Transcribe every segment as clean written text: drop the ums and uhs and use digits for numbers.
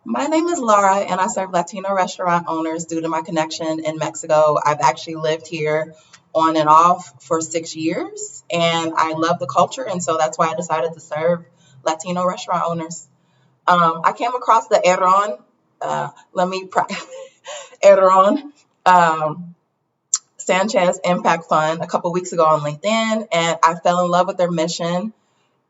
My name is Laura, and I serve Latino restaurant owners due to my connection in Mexico. I've actually lived here on and off for 6 years, and I love the culture, and so that's why I decided to serve Latino restaurant owners. I came across the Aaron, let me, Aaron um, Sanchez Impact Fund a couple weeks ago on LinkedIn, and I fell in love with their mission.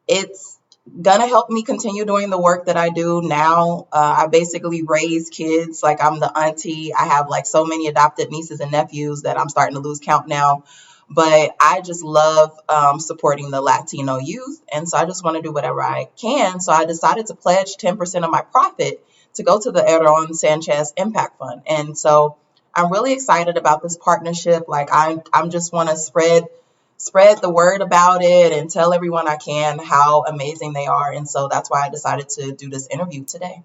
It's gonna help me continue doing the work that I do now. I basically raise kids like I'm the auntie. I have like so many adopted nieces and nephews that I'm starting to lose count now. But I just love supporting the Latino youth. And so I just want to do whatever I can. So I decided to pledge 10% of my profit to go to the Aarón Sanchez Impact Fund. And so I'm really excited about this partnership. Like I'm just want to spread the word about it and tell everyone I can how amazing they are. And so that's why I decided to do this interview today.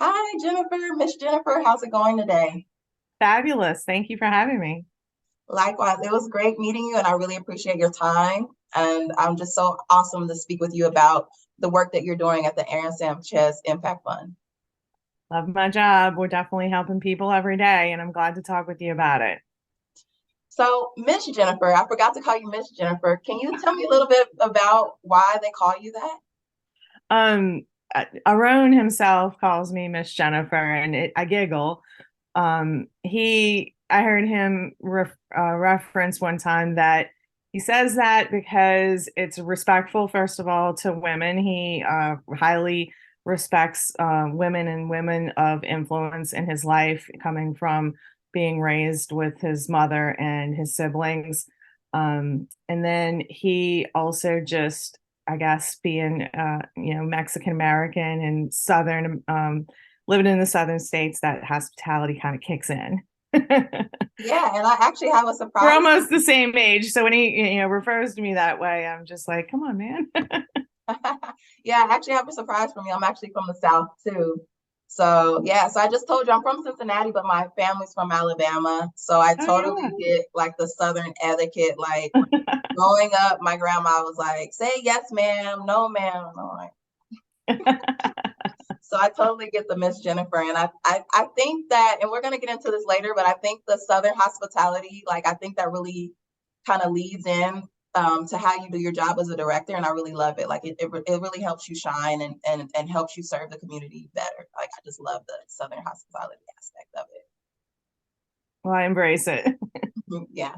Hi, Jennifer, Miss Jennifer. How's it going today? Fabulous. Thank you for having me. Likewise, it was great meeting you, and I really appreciate your time. And I'm just so awesome to speak with you about the work that you're doing at the Aaron Sanchez Impact Fund. Love my job. We're definitely helping people every day, and I'm glad to talk with you about it. So, Miss Jennifer, I forgot to call you Miss Jennifer. Can you tell me a little bit about why they call you that? Um, Aaron himself calls me Miss Jennifer, and I giggle. I heard him reference one time that he says that because it's respectful, first of all, to women. He highly respects women and women of influence in his life, coming from being raised with his mother and his siblings. And then he also just, I guess, being, Mexican American and Southern, living in the Southern states, that hospitality kind of kicks in. Yeah, and I actually have a We're surprise. almost the same age, so when he refers to me that way, I'm just like, come on, man. Yeah, I actually have a surprise for me. I'm actually from the South too. So yeah, so I just told you I'm from Cincinnati, but my family's from Alabama. So I totally Oh get like the Southern etiquette. Like growing up, my grandma was like, say yes, ma'am, no, ma'am. I'm like, yeah. so I totally get the Miss Jennifer. And I think that, and we're gonna get into this later, but I think the Southern hospitality, like I think that really kind of leads in to how you do your job as a director, and I really love it. Like it really helps you shine and helps you serve the community better. Like I just love the Southern hospitality aspect of Well, I embrace it. it. Yeah.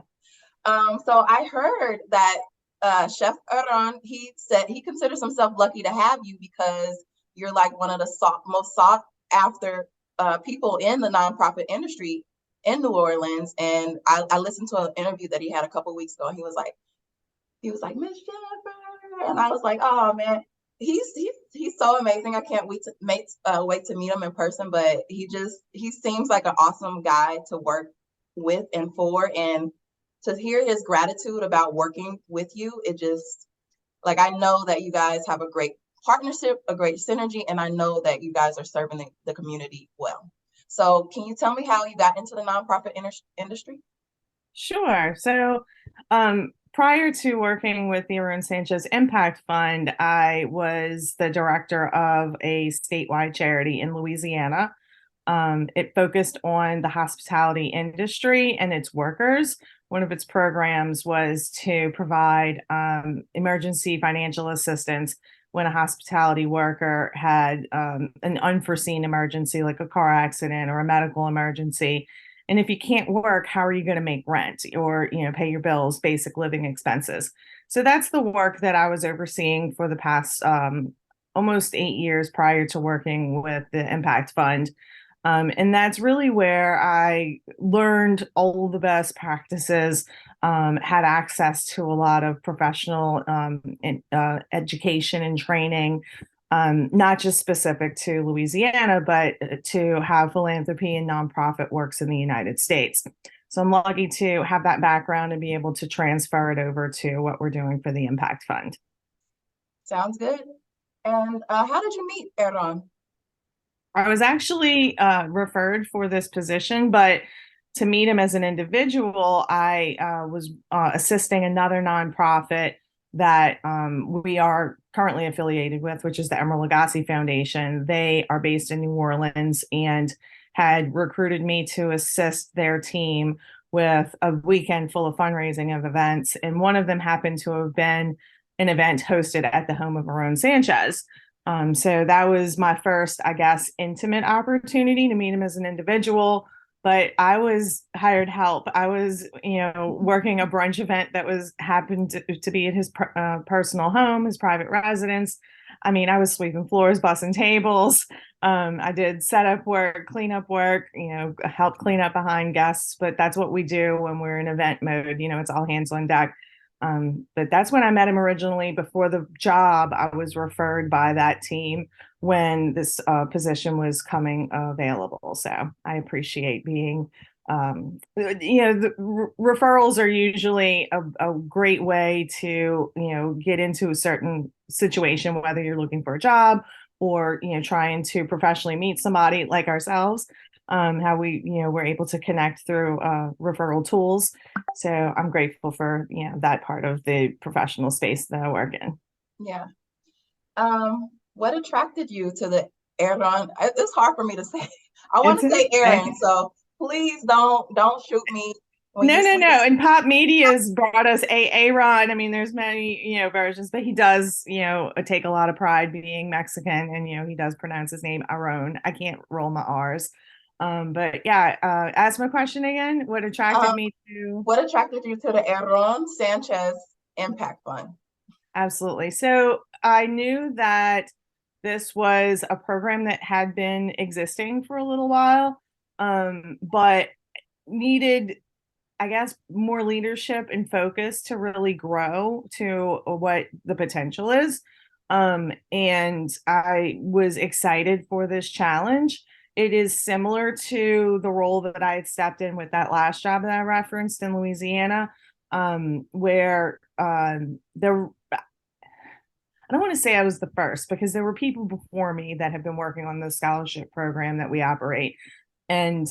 So I heard that Chef Aaron, he said he considers himself lucky to have you because you're like one of the most sought after people in the nonprofit industry in New Orleans. And I listened to an interview that he had a couple weeks ago, and he was like, Miss Jennifer, and I was like, oh man, he's so amazing. I can't wait to meet him in person. But he seems like an awesome guy to work with and for, and to hear his gratitude about working with you, it just like I know that you guys have a great partnership, a great synergy, and I know that you guys are serving the community well. So, can you tell me how you got into the nonprofit industry? Sure. So, prior to working with the Aarón Sanchez Impact Fund, I was the director of a statewide charity in Louisiana. It focused on the hospitality industry and its workers. One of its programs was to provide emergency financial assistance when a hospitality worker had an unforeseen emergency, like a car accident or a medical emergency. And if you can't work, how are you going to make rent or pay your bills, basic living expenses? So that's the work that I was overseeing for the past almost 8 years prior to working with the Impact Fund. And that's really where I learned all the best practices, had access to a lot of professional education and training, not just specific to Louisiana, but to how philanthropy and nonprofit works in the United States. So I'm lucky to have that background and be able to transfer it over to what we're doing for the Impact Fund. Sounds good. And how did you meet Aaron? I was actually referred for this position, but to meet him as an individual, I was assisting another nonprofit that we are currently affiliated with, which is the Emeril Lagasse Foundation. They are based in New Orleans and had recruited me to assist their team with a weekend full of fundraising of events. And one of them happened to have been an event hosted at the home of Aaron Sanchez. So that was my first, I guess, intimate opportunity to meet him as an individual. But I was hired help. I was, working a brunch event that was happened to be at his personal home, his private residence. I mean, I was sweeping floors, bussing tables. I did setup work, cleanup work, help clean up behind guests. But that's what we do when we're in event mode. It's all hands on deck. But that's when I met him originally. Before the job, I was referred by that team when this position was coming available. So I appreciate being, the referrals are usually a great way to, get into a certain situation, whether you're looking for a job or, trying to professionally meet somebody like ourselves. How we, were able to connect through referral tools. So I'm grateful for, that part of the professional space that I work in. Yeah. What attracted you to the Aaron? It's hard for me to say. I want to say Aaron, so please don't shoot me. No. And Pop Media's brought us Aaron. I mean, there's many, versions, but he does, take a lot of pride being Mexican, and he does pronounce his name Aaron. I can't roll my R's. But yeah, ask my question again. What attracted me to? What attracted you to the Aaron Sanchez Impact Fund? Absolutely. So I knew that this was a program that had been existing for a little while, but needed, I guess, more leadership and focus to really grow to what the potential is. And I was excited for this challenge. It is similar to the role that I had stepped in with that last job that I referenced in Louisiana, where there, I don't want to say I was the first, because there were people before me that have been working on the scholarship program that we operate. And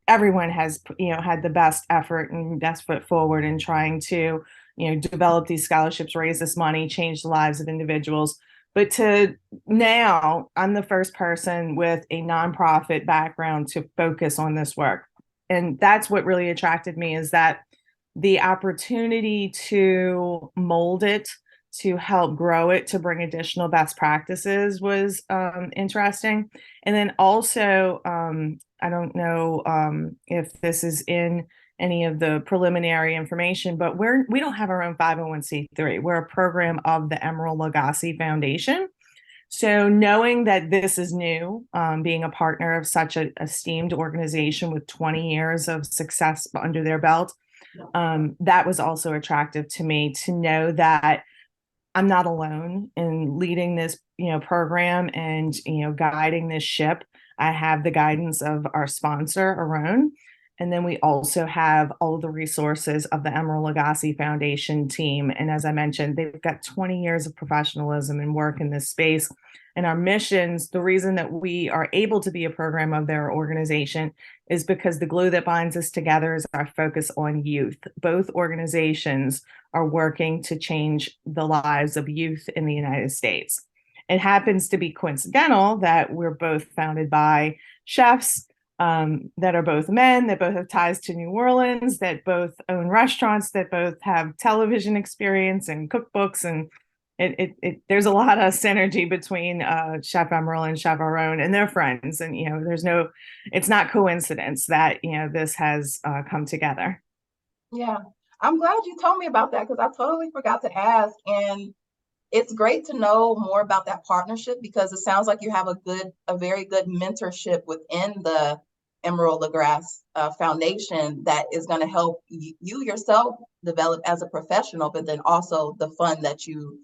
everyone has, had the best effort and best foot forward in trying to, develop these scholarships, raise this money, change the lives of individuals. But to now, I'm the first person with a nonprofit background to focus on this work. And that's what really attracted me, is that the opportunity to mold it, to help grow it, to bring additional best practices was interesting. And then also, I don't know if this is in any of the preliminary information, but we don't have our own 501c3. We're a program of the Emeril Lagasse Foundation. So knowing that this is new, being a partner of such an esteemed organization with 20 years of success under their belt, that was also attractive to me, to know that I'm not alone in leading this, program and, guiding this ship. I have the guidance of our sponsor, Aaron. And then we also have all of the resources of the Emeril Lagasse Foundation team. And as I mentioned, they've got 20 years of professionalism and work in this space. And our missions, the reason that we are able to be a program of their organization is because the glue that binds us together is our focus on youth. Both organizations are working to change the lives of youth in the United States. It happens to be coincidental that we're both founded by chefs that are both men, that both have ties to New Orleans, that both own restaurants, that both have television experience and cookbooks. And there's a lot of synergy between Chef Emeril and Chef Aaron, and they're friends. And, it's not coincidence that, this has come together. Yeah, I'm glad you told me about that, because I totally forgot to ask. And it's great to know more about that partnership because it sounds like you have a very good mentorship within the Emerald Lagasse Foundation that is going to help you yourself develop as a professional, but then also the fund that you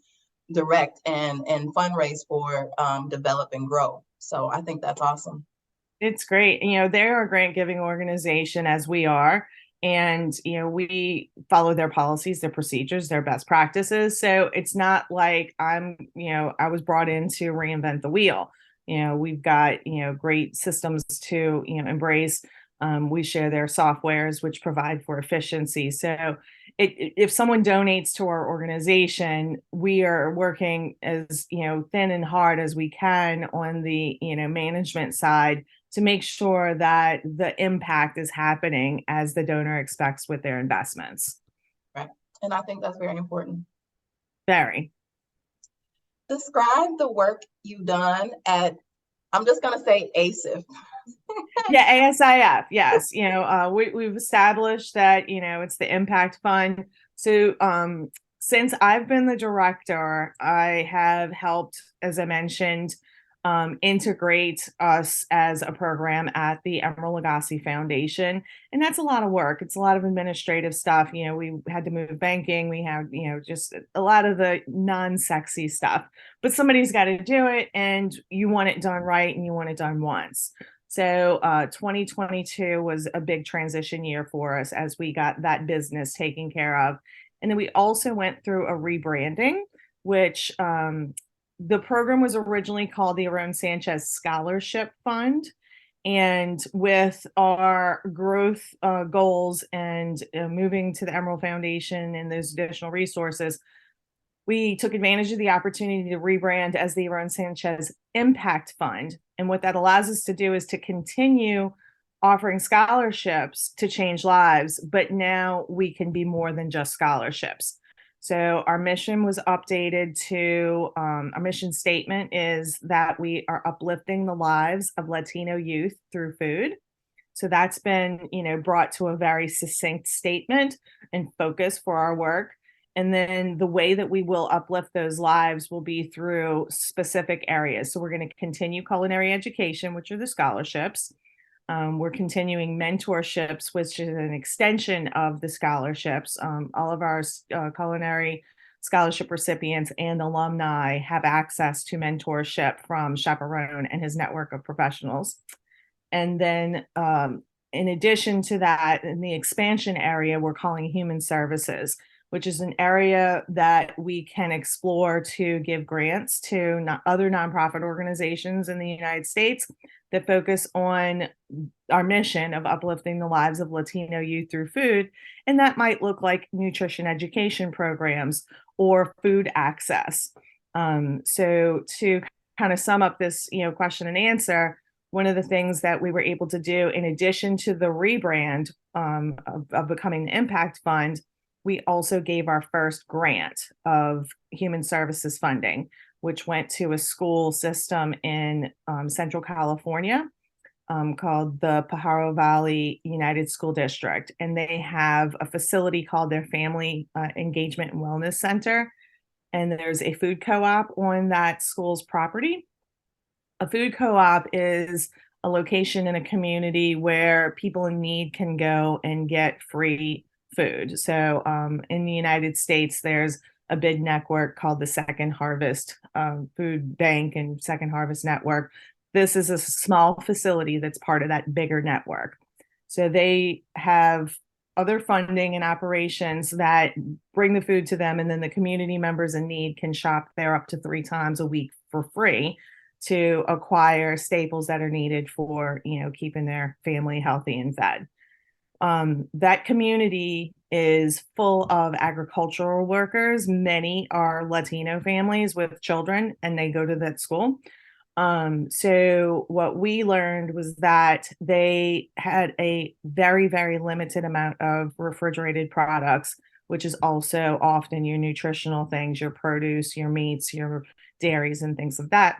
direct and fundraise for, develop and grow. So I think that's awesome. It's great. They're a grant giving organization as we are. And, we follow their policies, their procedures, their best practices. So it's not like I was brought in to reinvent the wheel. We've got, great systems to, embrace. We share their softwares, which provide for efficiency. So if someone donates to our organization, we are working as, thin and hard as we can on the, management side to make sure that the impact is happening as the donor expects with their investments. Right. And I think that's very important. Very. Describe the work you've done at, I'm just going to say ASIF. Yeah, ASIF. Yes. We've established that, it's the impact fund. So, since I've been the director, I have helped, as I mentioned, integrate us as a program at the Emerald Lagasse Foundation. And that's a lot of work. It's a lot of administrative stuff. We had to move banking. We have, just a lot of the non-sexy stuff, but somebody's got to do it and you want it done right and you want it done once. So 2022 was a big transition year for us as we got that business taken care of. And then we also went through a rebranding, which the program was originally called the Aaron Sanchez Scholarship Fund. And with our growth goals and moving to the Emerald Foundation and those additional resources, we took advantage of the opportunity to rebrand as the Aarón Sánchez Impact Fund. And what that allows us to do is to continue offering scholarships to change lives, but now we can be more than just scholarships. So our mission was updated to, our mission statement is that we are uplifting the lives of Latino youth through food. So that's been, brought to a very succinct statement and focus for our work. And then the way that we will uplift those lives will be through specific areas. So we're going to continue culinary education, which are the scholarships. We're continuing mentorships, which is an extension of the scholarships. All of our culinary scholarship recipients and alumni have access to mentorship from Chef Aaron and his network of professionals. And then in addition to that, in the expansion area, we're calling human services, which is an area that we can explore to give grants to other nonprofit organizations in the United States that focus on our mission of uplifting the lives of Latino youth through food. And that might look like nutrition education programs or food access. So to kind of sum up this, question and answer, one of the things that we were able to do in addition to the rebrand of becoming the Impact Fund, we also gave our first grant of human services funding, which went to a school system in Central California called the Pajaro Valley United School District. And they have a facility called their Family Engagement and Wellness Center. And there's a food co-op on that school's property. A food co-op is a location in a community where people in need can go and get free food. So in the United States, there's a big network called the Second Harvest Food Bank and Second Harvest Network. This is a small facility that's part of that bigger network. So they have other funding and operations that bring the food to them, and then the community members in need can shop there up to 3 times a week for free to acquire staples that are needed for, keeping their family healthy and fed. That community is full of agricultural workers. Many are Latino families with children, and they go to that school. So what we learned was that they had a very, very limited amount of refrigerated products, which is also often your nutritional things, your produce, your meats, your dairies, and things like that.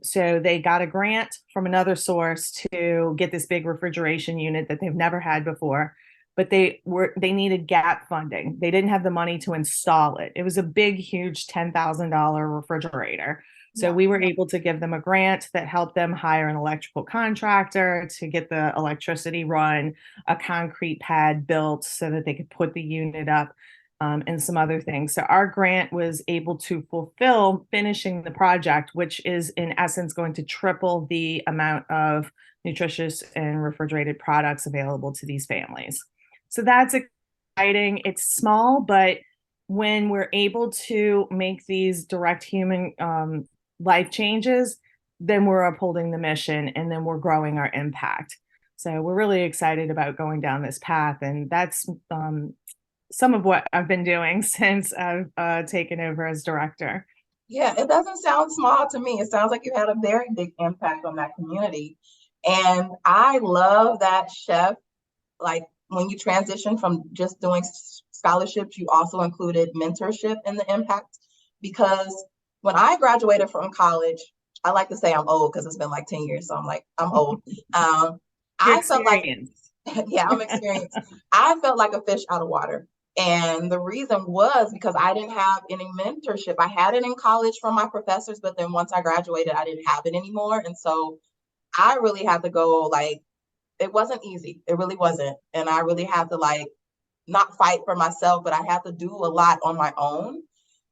So they got a grant from another source to get this big refrigeration unit that they've never had before. but they needed gap funding. They didn't have the money to install it. It was a big, huge $10,000 refrigerator. So Yeah. we were able to give them a grant that helped them hire an electrical contractor to get the electricity run, a concrete pad built so that they could put the unit up, and some other things. So our grant was able to fulfill finishing the project, which is in essence going to triple the amount of nutritious and refrigerated products available to these families. So that's exciting. It's small, but when we're able to make these direct human life changes, then we're upholding the mission and then we're growing our impact. So we're really excited about going down this path. And that's some of what I've been doing since I've taken over as director. Yeah, it doesn't sound small to me. It sounds like you had a very big impact on that community. And I love that, Chef, like when you transition from just doing scholarships, you also included mentorship in the impact. Because when I graduated from college, I like to say I'm old because it's been like 10 years. So I'm like, I'm old. Your I felt like, experience. yeah, I'm experienced. I felt like a fish out of water. And the reason was because I didn't have any mentorship. I had it in college from my professors, but then once I graduated, I didn't have it anymore. And so I really had to go, like, it wasn't easy. It really wasn't. And I really had to, like, not fight for myself, but I had to do a lot on my own.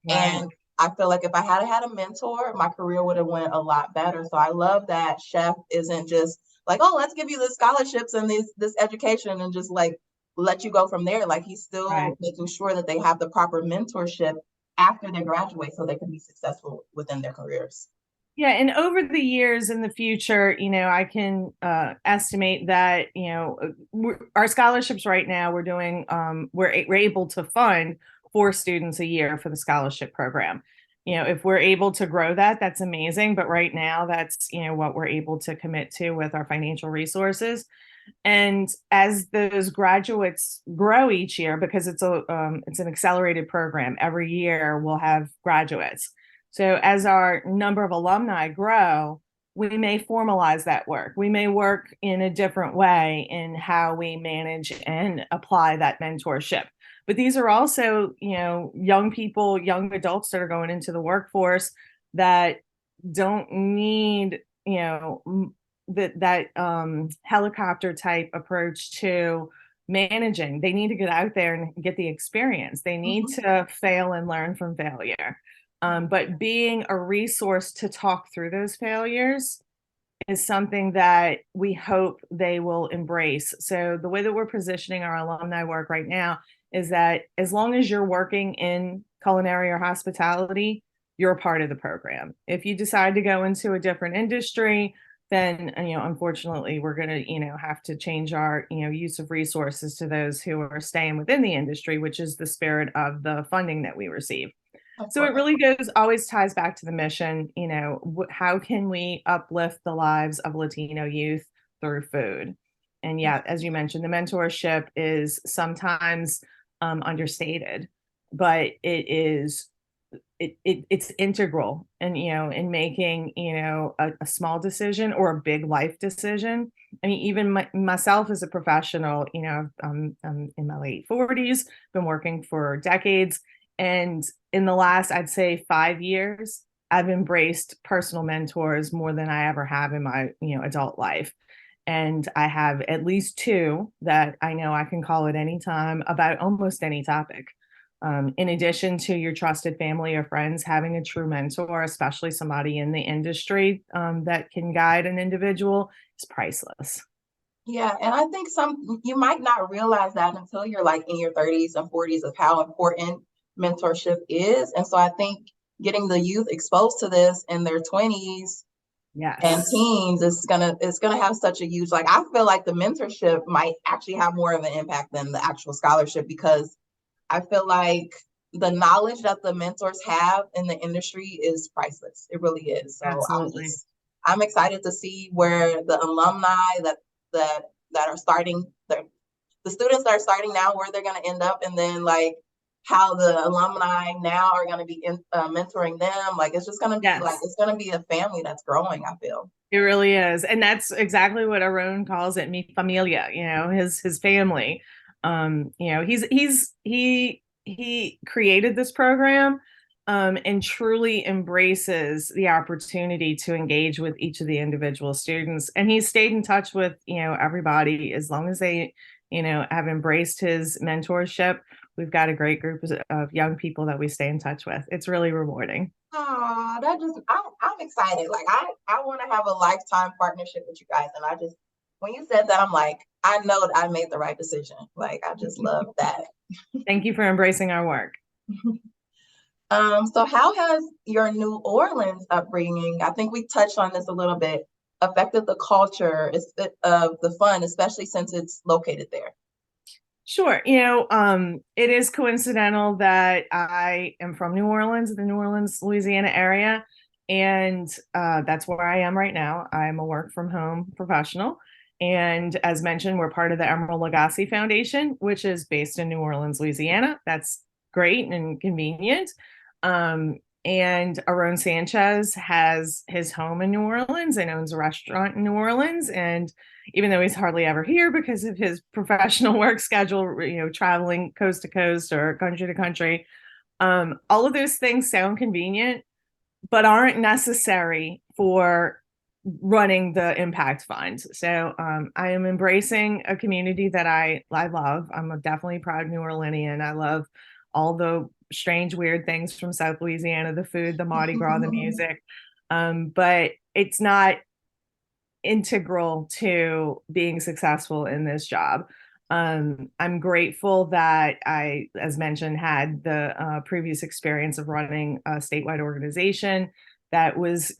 Right. And I feel like if I had had a mentor, my career would have went a lot better. So I love that Chef isn't just like, oh, let's give you the scholarships and this education and just like let you go from there. Like he's still Right. making sure that they have the proper mentorship after they graduate so they can be successful within their careers. Yeah, and over the years in the future, I can estimate that our scholarships right now we're doing we're able to fund 4 students a year for the scholarship program. If we're able to grow that, that's amazing. But right now, that's what we're able to commit to with our financial resources. And as those graduates grow each year, because it's an accelerated program, every year we'll have graduates. So as our number of alumni grow, we may formalize that work. We may work in a different way in how we manage and apply that mentorship. But these are also, young people, young adults that are going into the workforce that don't need, that helicopter type approach to managing. They need to get out there and get the experience. They need Mm-hmm. to fail and learn from failure. But being a resource to talk through those failures is something that we hope they will embrace. So the way that we're positioning our alumni work right now is that as long as you're working in culinary or hospitality, you're a part of the program. If you decide to go into a different industry, then unfortunately we're going to have to change our use of resources to those who are staying within the industry, which is the spirit of the funding that we receive. Of So it course. really always ties back to the mission. How can we uplift the lives of Latino youth through food? And yeah, as you mentioned, the mentorship is sometimes understated, but it's integral, and in making a small decision or a big life decision. I mean, even myself as a professional, I'm in my late 40s, been working for decades, and in the last, I'd say 5 years, I've embraced personal mentors more than I ever have in my adult life. And I have at least 2 that I know I can call at any time about almost any topic. In addition to your trusted family or friends, having a true mentor, especially somebody in the industry that can guide an individual, is priceless. Yeah, and I think you might not realize that until you're like in your 30s and 40s of how important mentorship is. And so I think getting the youth exposed to this in their 20s and Yes. teens is gonna have such a huge, like, I feel like the mentorship might actually have more of an impact than the actual scholarship, because I feel like the knowledge that the mentors have in the industry is priceless. It really is. So Absolutely. I'm excited to see where the alumni that that are starting the students that are starting now, where they're going to end up, and then like how the alumni now are going to be mentoring them. Like it's just going to be like Yes. it's going to be a family that's growing, I feel. It really is. And that's exactly what Aaron calls it, mi familia, his family. He created this program, and truly embraces the opportunity to engage with each of the individual students. And he's stayed in touch with, everybody as long as they, have embraced his mentorship. We've got a great group of young people that we stay in touch with. It's really rewarding. Oh, I'm excited. Like I want to have a lifetime partnership with you guys. And when you said that, I'm like, I know that I made the right decision. Like, I just love that. Thank you for embracing our work. So how has your New Orleans upbringing, I think we touched on this a little bit, affected the culture of the fund, especially since it's located there? Sure. It is coincidental that I am from New Orleans, the New Orleans, Louisiana area. And that's where I am right now. I'm a work from home professional. And as mentioned, we're part of the Emerald Lagasse Foundation, which is based in New Orleans, Louisiana. That's great and convenient. And Aaron Sanchez has his home in New Orleans and owns a restaurant in New Orleans. And even though he's hardly ever here because of his professional work schedule, traveling coast to coast or country to country, all of those things sound convenient, but aren't necessary for running the Impact Fund. So I am embracing a community that I love. I'm a definitely proud New Orleanian. I love all the strange, weird things from South Louisiana, the food, the Mardi Gras, the music. But it's not integral to being successful in this job. I'm grateful that I, as mentioned, had the previous experience of running a statewide organization that was,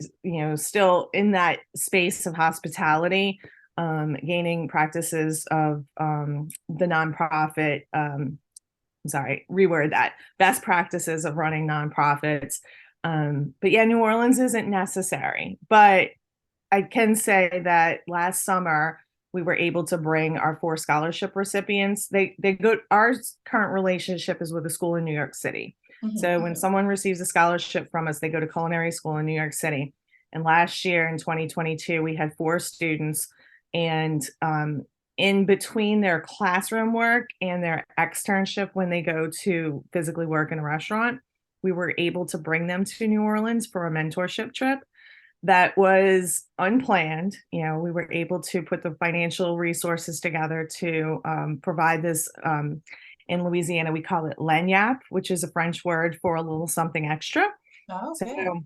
still in that space of hospitality, gaining practices of the nonprofit. Reword that, best practices of running nonprofits. But yeah, New Orleans isn't necessary. But I can say that last summer we were able to bring our 4 scholarship recipients. They go. Our current relationship is with a school in New York City. Mm-hmm. So when someone receives a scholarship from us, they go to culinary school in New York City. And last year in 2022, we had 4 students, and in between their classroom work and their externship, when they go to physically work in a restaurant, we were able to bring them to New Orleans for a mentorship trip that was unplanned. We were able to put the financial resources together to provide this. In Louisiana, we call it lagniappe, which is a French word for a little something extra. Oh, okay. So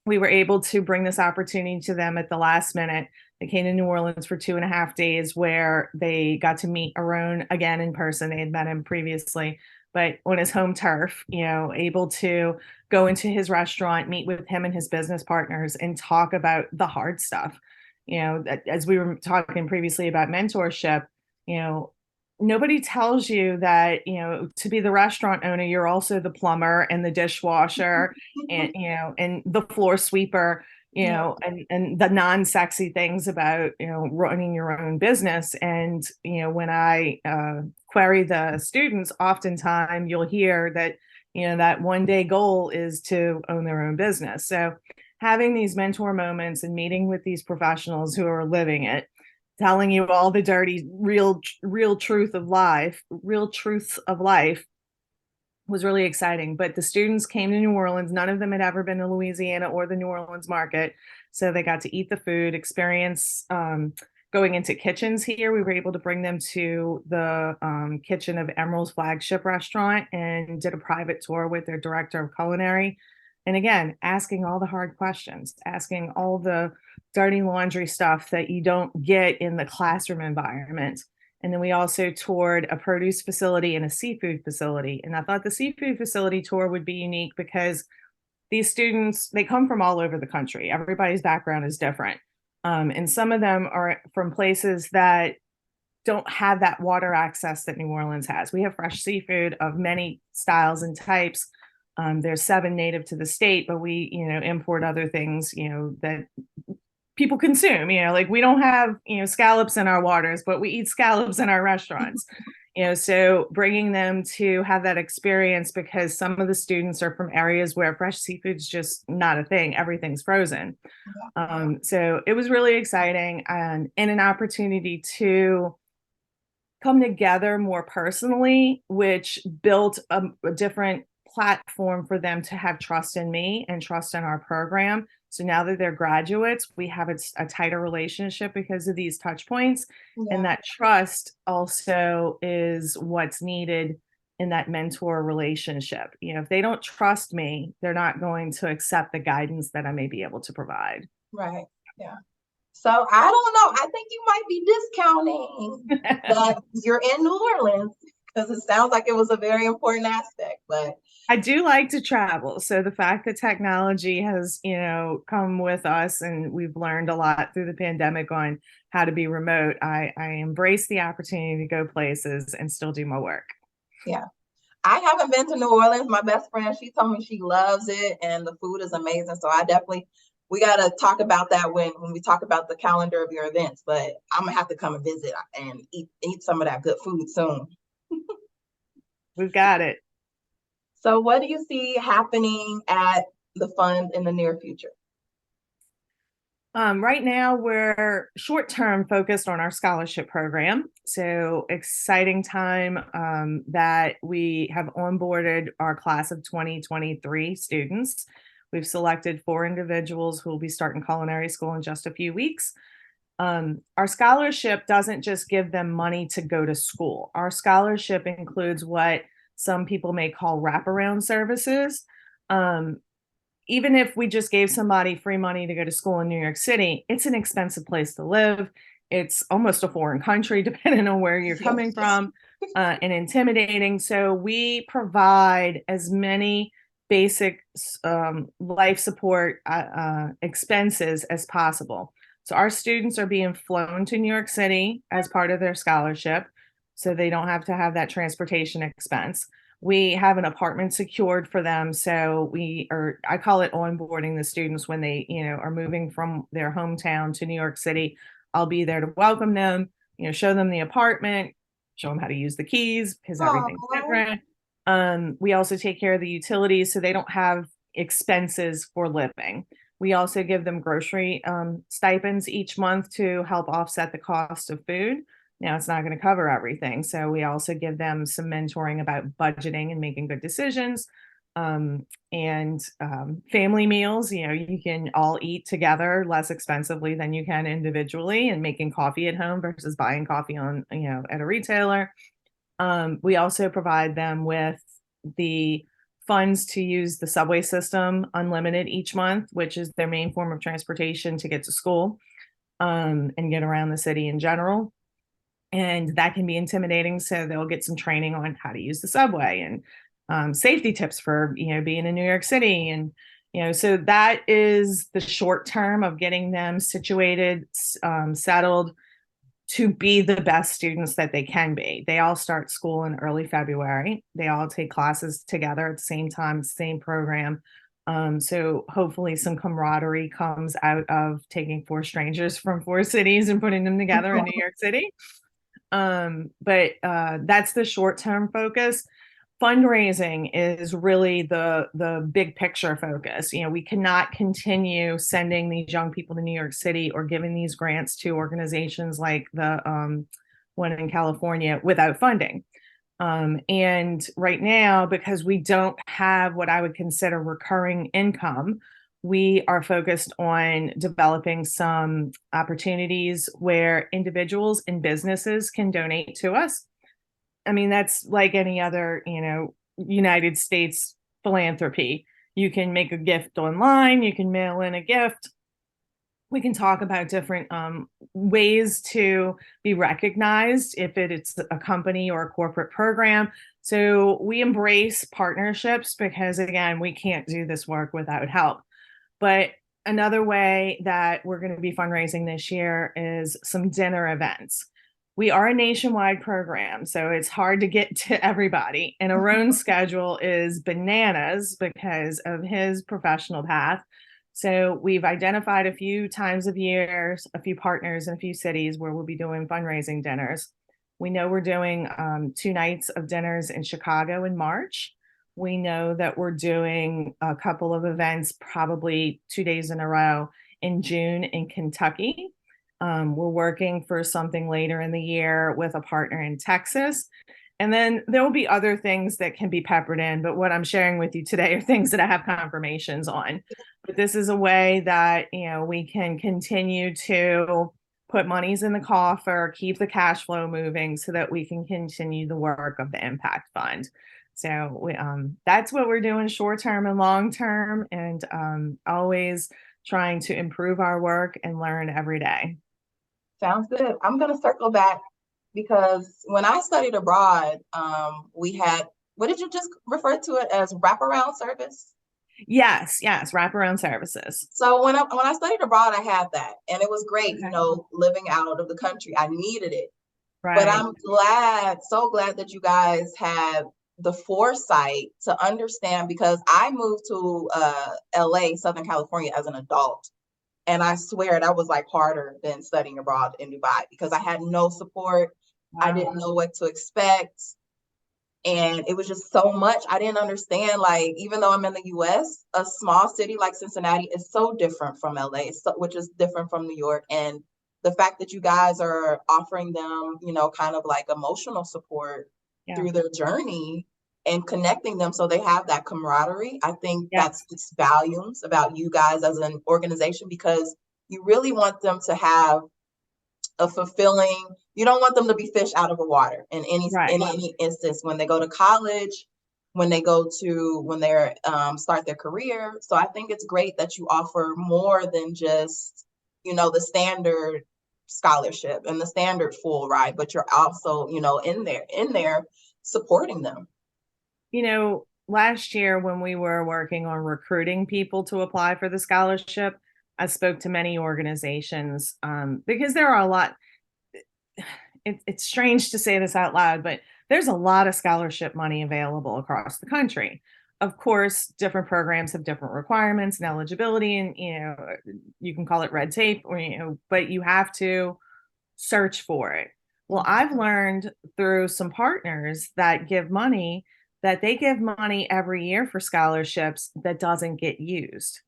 we were able to bring this opportunity to them at the last minute. They came to New Orleans for 2.5 days, where they got to meet Aaron again in person. They had met him previously, but on his home turf, able to go into his restaurant, meet with him and his business partners, and talk about the hard stuff. As we were talking previously about mentorship, nobody tells you that, to be the restaurant owner, you're also the plumber and the dishwasher and, and the floor sweeper, and the non-sexy things about, running your own business. And, when I query the students, oftentimes you'll hear that, that one day goal is to own their own business. So having these mentor moments and meeting with these professionals who are living it, telling you all the dirty, real truths of life was really exciting. But the students came to New Orleans. None of them had ever been to Louisiana or the New Orleans market. So they got to eat the food, experience going into kitchens here. We were able to bring them to the kitchen of Emerald's flagship restaurant and did a private tour with their director of culinary. And again, asking all the hard questions, asking all the dirty laundry stuff that you don't get in the classroom environment. And then we also toured a produce facility and a seafood facility. And I thought the seafood facility tour would be unique because these students, they come from all over the country. Everybody's background is different. And some of them are from places that don't have that water access that New Orleans has. We have fresh seafood of many styles and types. There's 7 native to the state, but we, import other things, that people consume. Like we don't have, scallops in our waters, but we eat scallops in our restaurants. So bringing them to have that experience, because some of the students are from areas where fresh seafood's just not a thing. Everything's frozen. So it was really exciting, and an opportunity to come together more personally, which built a different platform for them to have trust in me and trust in our program. So now that they're graduates, we have a tighter relationship because of these touch points. And Yeah. that trust also is what's needed in that mentor relationship. If they don't trust me, they're not going to accept the guidance that I may be able to provide. Right. Yeah. So I don't know. I think you might be discounting that you're in New Orleans because it sounds like it was a very important aspect. But I do like to travel. So the fact that technology has, come with us and we've learned a lot through the pandemic on how to be remote, I embrace the opportunity to go places and still do my work. yeah, I haven't been to New Orleans. My best friend, she told me she loves it and the food is amazing. So I definitely, we got to talk about that when we talk about the calendar of your events. But I'm gonna have to come and visit and eat some of that good food soon. We've got it. So what do you see happening at the fund in the near future? Right now, we're short term focused on our scholarship program. So, exciting time that we have onboarded our class of 2023 students. We've selected 4 individuals who will be starting culinary school in just a few weeks. Our scholarship doesn't just give them money to go to school, our scholarship includes what some people may call wraparound services. Um, Even if we just gave somebody free money to go to school in New York City, it's an expensive place to live. It's almost a foreign country, depending on where you're coming from, and intimidating. So we provide as many basic life support expenses as possible. So our students are being flown to New York City as part of their scholarship, so they don't have to have that transportation expense. We have an apartment secured for them. So I call it onboarding the students when they, are moving from their hometown to New York City. I'll be there to welcome them, show them the apartment, show them how to use the keys because everything's different. We also take care of the utilities so they don't have expenses for living. We also give them grocery stipends each month to help offset the cost of food. Now, it's not going to cover everything. So we also give them some mentoring about budgeting and making good decisions. And family meals, you can all eat together less expensively than you can individually, and making coffee at home versus buying coffee at a retailer. We also provide them with the funds to use the subway system unlimited each month, which is their main form of transportation to get to school and get around the city in general. And that can be intimidating. So they'll get some training on how to use the subway and safety tips for, being in New York City. And, so that is the short term of getting them situated, settled to be the best students that they can be. They all start school in early February. They all take classes together at the same time, same program. So hopefully some camaraderie comes out of taking 4 strangers from 4 cities and putting them together in New York City. But that's the short-term focus. Fundraising is really the big picture focus. We cannot continue sending these young people to New York City or giving these grants to organizations like the one in California without funding. And right now, because we don't have what I would consider recurring income, we are focused on developing some opportunities where individuals and businesses can donate to us. I mean, that's like any other, United States philanthropy. You can make a gift online, you can mail in a gift. We can talk about different ways to be recognized if it's a company or a corporate program. So we embrace partnerships because, again, we can't do this work without help. But another way that we're going to be fundraising this year is some dinner events. We are a nationwide program, so it's hard to get to everybody. And Aaron's schedule is bananas because of his professional path. So we've identified a few times of year, a few partners in a few cities where we'll be doing fundraising dinners. We know we're doing 2 nights of dinners in Chicago in March. We know that we're doing a couple of events, probably 2 days in a row in June in Kentucky. We're working for something later in the year with a partner in Texas. And then there will be other things that can be peppered in, but what I'm sharing with you today are things that I have confirmations on. But this is a way that, we can continue to put monies in the coffer, keep the cash flow moving so that we can continue the work of the Impact Fund. So that's what we're doing short term and long term, and always trying to improve our work and learn every day. Sounds good. I'm going to circle back because when I studied abroad, we had, what did you just refer to it as, wraparound service? Yes, wraparound services. So when I studied abroad, I had that, and it was great, Okay. living out of the country. I needed it. But Right. I'm so glad that you guys had the foresight to understand, because I moved to LA, Southern California, as an adult. And I swear that was like harder than studying abroad in Dubai because I had no support. I Wow. didn't know what to expect. And it was just so much. I didn't understand, like, even though I'm in the US, a small city like Cincinnati is so different from LA, which is different from New York. And the fact that you guys are offering them, kind of like emotional support Yeah. through their journey and connecting them so they have that camaraderie, I think that Yes. speaks volumes about you guys as an organization, because you really want them to have a fulfilling, you don't want them to be fish out of the water in Right. any instance, when they go to college, when they're start their career. So I think it's great that you offer more than just, the standard scholarship and the standard full ride, but you're also, in there supporting them. Last year when we were working on recruiting people to apply for the scholarship, I spoke to many organizations, because there are a lot. It's strange to say this out loud, but there's a lot of scholarship money available across the country. Of course, different programs have different requirements and eligibility, and you can call it red tape, or but you have to search for it. Well, I've learned through some partners that give money that they give money every year for scholarships that doesn't get used,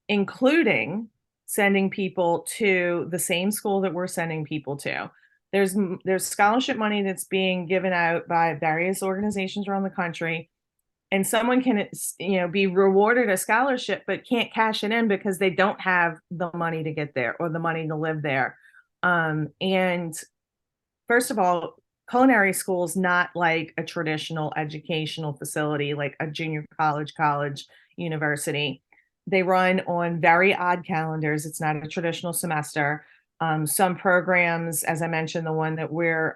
including sending people to the same school that we're sending people to. There's scholarship money that's being given out by various organizations around the country, and someone can be rewarded a scholarship but can't cash it in because they don't have the money to get there or the money to live there. And first of all, culinary school is not like a traditional educational facility like a junior college, university. They run on very odd calendars. It's not a traditional semester. Some programs, as I mentioned, the one that we're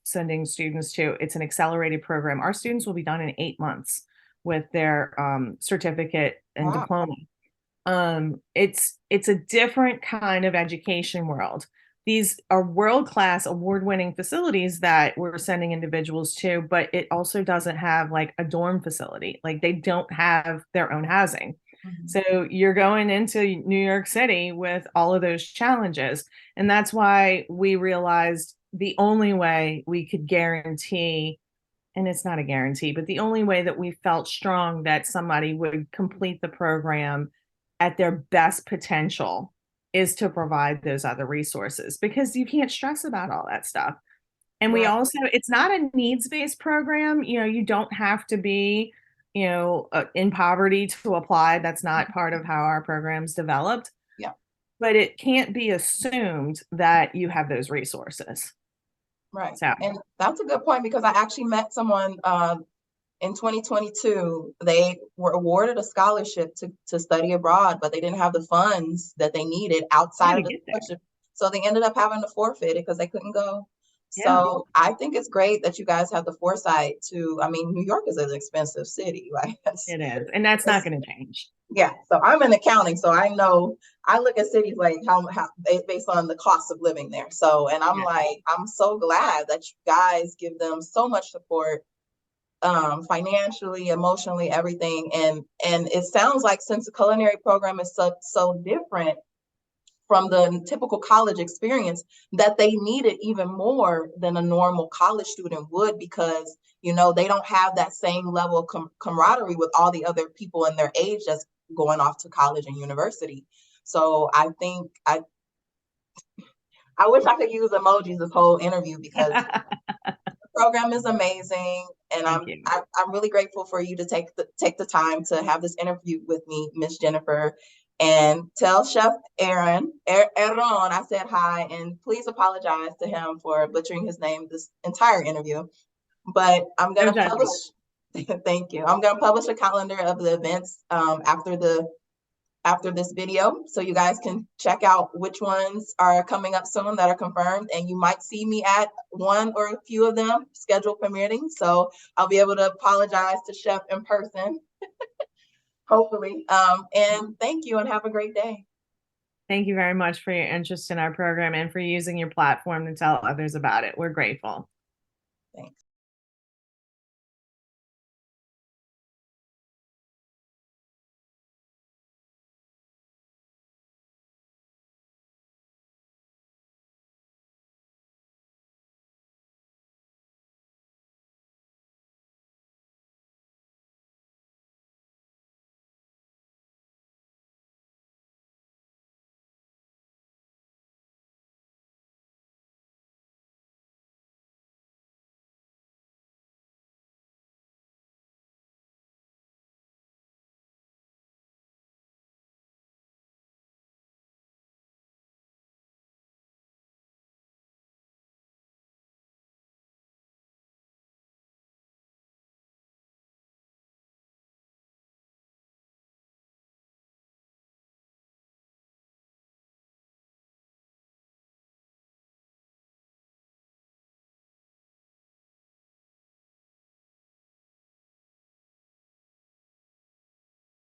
sending students to, it's an accelerated program. Our students will be done in 8 months with their certificate and Wow. diploma. It's a different kind of education world. These are world-class, award-winning facilities that we're sending individuals to, but it also doesn't have like a dorm facility. Like they don't have their own housing. Mm-hmm. So you're going into New York City with all of those challenges. And that's why we realized the only way we could guarantee, and it's not a guarantee, but the only way that we felt strong that somebody would complete the program at their best potential is to provide those other resources, because you can't stress about all that stuff. And we also, it's not a needs-based program. You don't have to be, in poverty to apply. That's not part of how our program's developed. Yeah. But it can't be assumed that you have those resources. Right. So. And that's a good point, because I actually met someone in 2022. They were awarded a scholarship to study abroad, but they didn't have the funds that they needed outside of the scholarship. So they ended up having to forfeit it because they couldn't go. Yeah. So I think it's great that you guys have the foresight to, New York is an expensive city, right? It is. And that's not going to change. Yeah. So I'm in accounting, so I know, I look at cities like how based on the cost of living there. So, and I'm like, I'm so glad that you guys give them so much support, financially, emotionally, everything. And it sounds like, since the culinary program is so different from the typical college experience, that they need it even more than a normal college student would, because they don't have that same level of camaraderie with all the other people in their age that's going off to college and university. So I think I wish I could use emojis this whole interview because the program is amazing, and Thank you. I'm really grateful for you to take the time to have this interview with me, Miss Jennifer. And tell Chef Aaron, I said hi, and please apologize to him for butchering his name this entire interview. But I'm No gonna judgment. publish. Thank you. I'm gonna publish a calendar of the events after this video, so you guys can check out which ones are coming up soon that are confirmed, and you might see me at one or a few of them scheduled permitting. So I'll be able to apologize to Chef in person, hopefully. And thank you, and have a great day. Thank you very much for your interest in our program and for using your platform to tell others about it. We're grateful. Thanks.